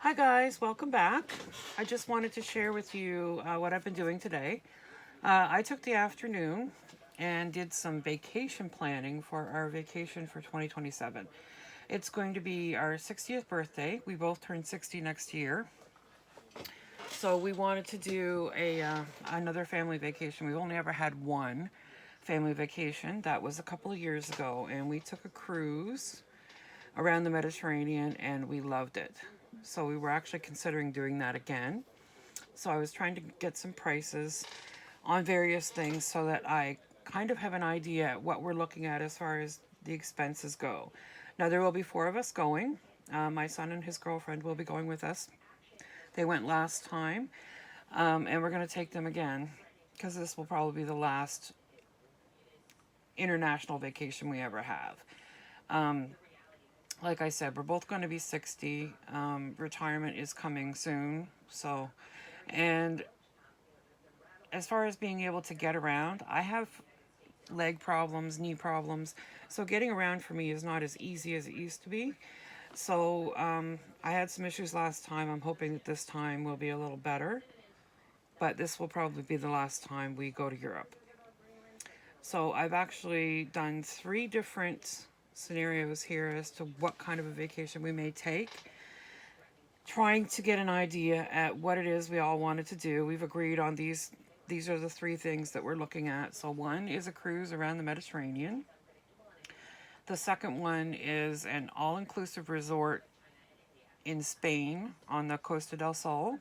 Hi guys, welcome back. I just wanted to share with you what I've been doing today. I took the afternoon and did some vacation planning for our vacation for 2027. It's going to be our 60th birthday. We both turn 60 next year. So we wanted to do another family vacation. We've only ever had one family vacation. That was a couple of years ago, and we took a cruise around the Mediterranean and we loved it. So we were actually considering doing that again. So I was trying to get some prices on various things so that I kind of have an idea what we're looking at as far as the expenses go. Now, there will be four of us going. My son and his girlfriend will be going with us. They went last time, and we're going to take them again because this will probably be the last international vacation we ever have. Like I said, we're both going to be 60. Retirement is coming soon. So, and as far as being able to get around, I have leg problems, knee problems. So getting around for me is not as easy as it used to be. So I had some issues last time. I'm hoping that this time will be a little better. But this will probably be the last time we go to Europe. So I've actually done three different scenarios here as to what kind of a vacation we may take, trying to get an idea at what it is we all wanted to do. We've agreed on these are the three things that we're looking at. So one is a cruise around the Mediterranean. The second one is an all-inclusive resort in Spain on the Costa del Sol.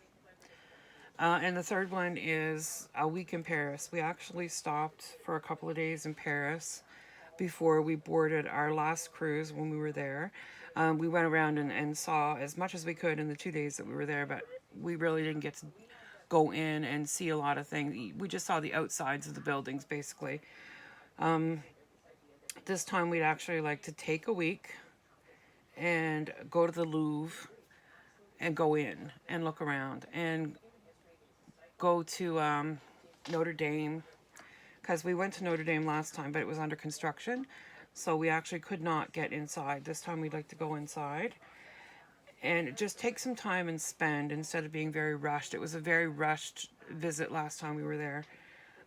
And the third one is a week in Paris. We actually stopped for a couple of days in Paris before we boarded our last cruise when we were there. We went around and saw as much as we could in the 2 days that we were there, but we really didn't get to go in and see a lot of things. We just saw the outsides of the buildings, basically. This time we'd actually like to take a week and go to the Louvre and go in and look around and go to Notre Dame, because we went to Notre Dame last time, but it was under construction. So we actually could not get inside. This time we'd like to go inside and just take some time and spend instead of being very rushed. It was a very rushed visit last time we were there.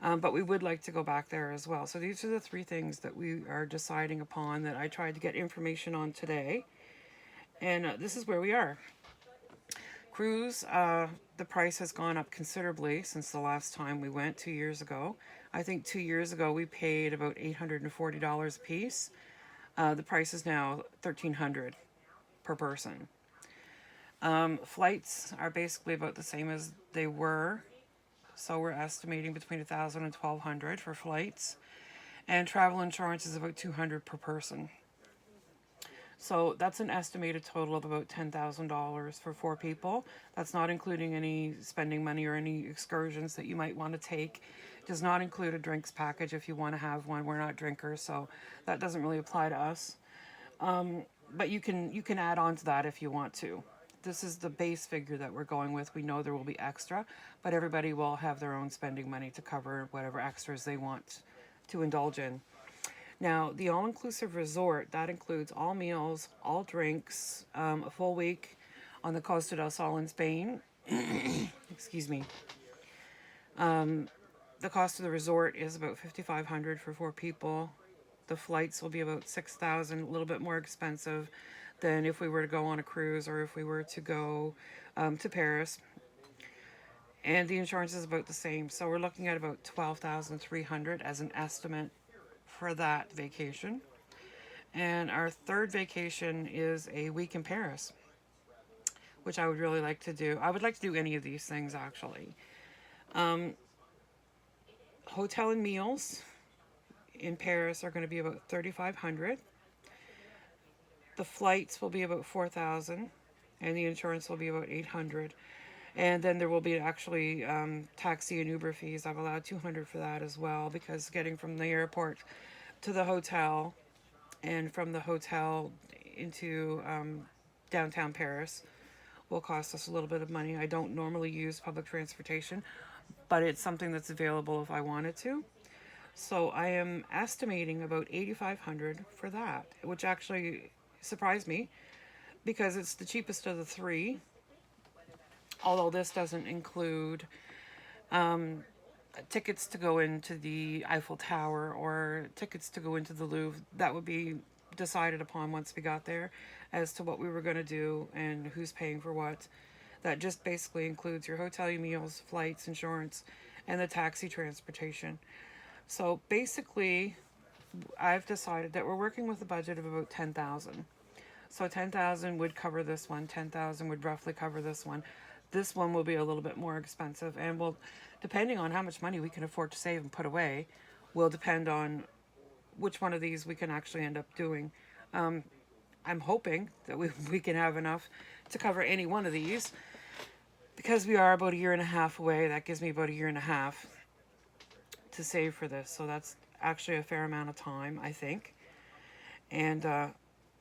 But we would like to go back there as well. So these are the three things that we are deciding upon that I tried to get information on today. And this is where we are. Cruise, the price has gone up considerably since the last time we went 2 years ago. I think 2 years ago we paid about $840 a piece. The price is now $1,300 per person. Flights are basically about the same as they were. So we're estimating between $1,000 and $1,200 for flights. And travel insurance is about $200 per person. So that's an estimated total of about $10,000 for four people. That's not including any spending money or any excursions that you might want to take. It does not include a drinks package if you want to have one. We're not drinkers, so that doesn't really apply to us. But you can add on to that if you want to. This is the base figure that we're going with. We know there will be extra, but everybody will have their own spending money to cover whatever extras they want to indulge in. Now, the all-inclusive resort, that includes all meals, all drinks, a full week on the Costa del Sol in Spain. Excuse me. The cost of the resort is about $5,500 for four people. The flights will be about $6,000, a little bit more expensive than if we were to go on a cruise or if we were to go to Paris. And the insurance is about the same. So we're looking at about $12,300 as an estimate for that vacation. And our third vacation is a week in Paris, which I would really like to do. I would like to do any of these things, actually. Hotel and meals in Paris are going to be about $3,500. The flights will be about $4,000, and the insurance will be about $800. And then there will be actually taxi and Uber fees. I've allowed $200 for that as well, because getting from the airport to the hotel and from the hotel into downtown Paris will cost us a little bit of money. I don't normally use public transportation, but it's something that's available if I wanted to. So I am estimating about $8,500 for that, which actually surprised me because it's the cheapest of the three. although this doesn't include tickets to go into the Eiffel Tower or tickets to go into the Louvre. That would be decided upon once we got there as to what we were going to do and who's paying for what. That just basically includes your hotel, your meals, flights, insurance, and the taxi transportation. So basically, I've decided that we're working with a budget of about 10,000. So 10,000 would cover this one. 10,000 would roughly cover this one. This one will be a little bit more expensive, and will, depending on how much money we can afford to save and put away, will depend on which one of these we can actually end up doing. I'm hoping that we can have enough to cover any one of these, because we are about a year and a half away. That gives me about a year and a half to save for this. So that's actually a fair amount of time, I think. And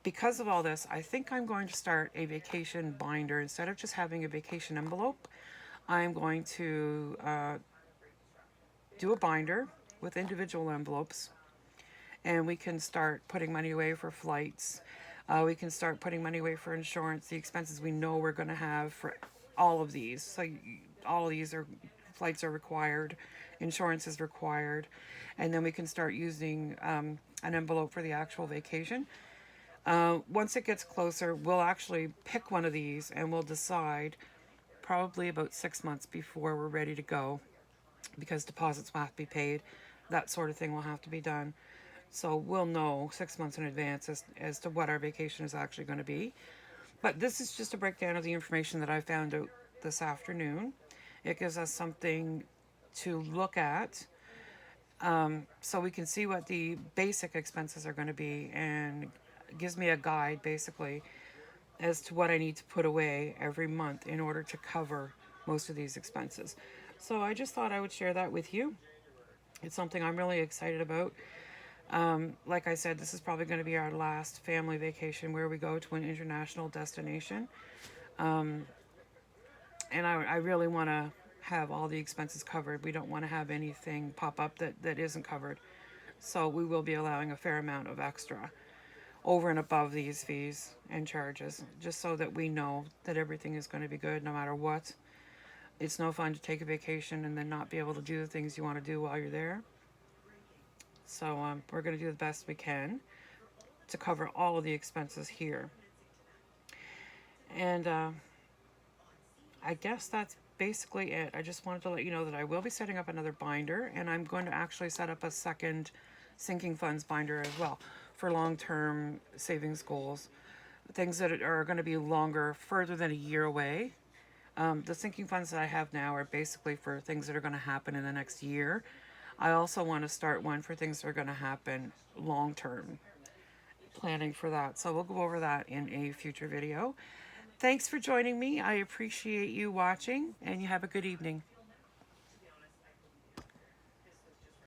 because of all this, I think I'm going to start a vacation binder. Instead of just having a vacation envelope, I'm going to do a binder with individual envelopes, and we can start putting money away for flights. We can start putting money away for insurance, the expenses we know we're going to have for all of these. So all of these are, flights are required, insurance is required, and then we can start using an envelope for the actual vacation. Once it gets closer, we'll actually pick one of these and we'll decide probably about 6 months before we're ready to go, because deposits will have to be paid. That sort of thing will have to be done. So we'll know 6 months in advance as to what our vacation is actually going to be. But this is just a breakdown of the information that I found out this afternoon. It gives us something to look at, so we can see what the basic expenses are going to be, and gives me a guide basically as to what I need to put away every month in order to cover most of these expenses. So I just thought I would share that with you. It's something I'm really excited about. Like I said, this is probably going to be our last family vacation where we go to an international destination. And I really want to have all the expenses covered. We don't want to have anything pop up that isn't covered. So we will be allowing a fair amount of extra over and above these fees and charges, just so that we know that everything is going to be good no matter what. It's no fun to take a vacation and then not be able to do the things you want to do while you're there. So we're going to do the best we can to cover all of the expenses here. And I guess that's basically it. I just wanted to let you know that I will be setting up another binder, and I'm going to actually set up a second sinking funds binder as well for long-term savings goals, things that are going to be longer, further than a year away. The sinking funds that I have now are basically for things that are going to happen in the next year. I also want to start one for things that are going to happen long-term, planning for that. So we'll go over that in a future video. Thanks for joining me. I appreciate you watching, and you have a good evening.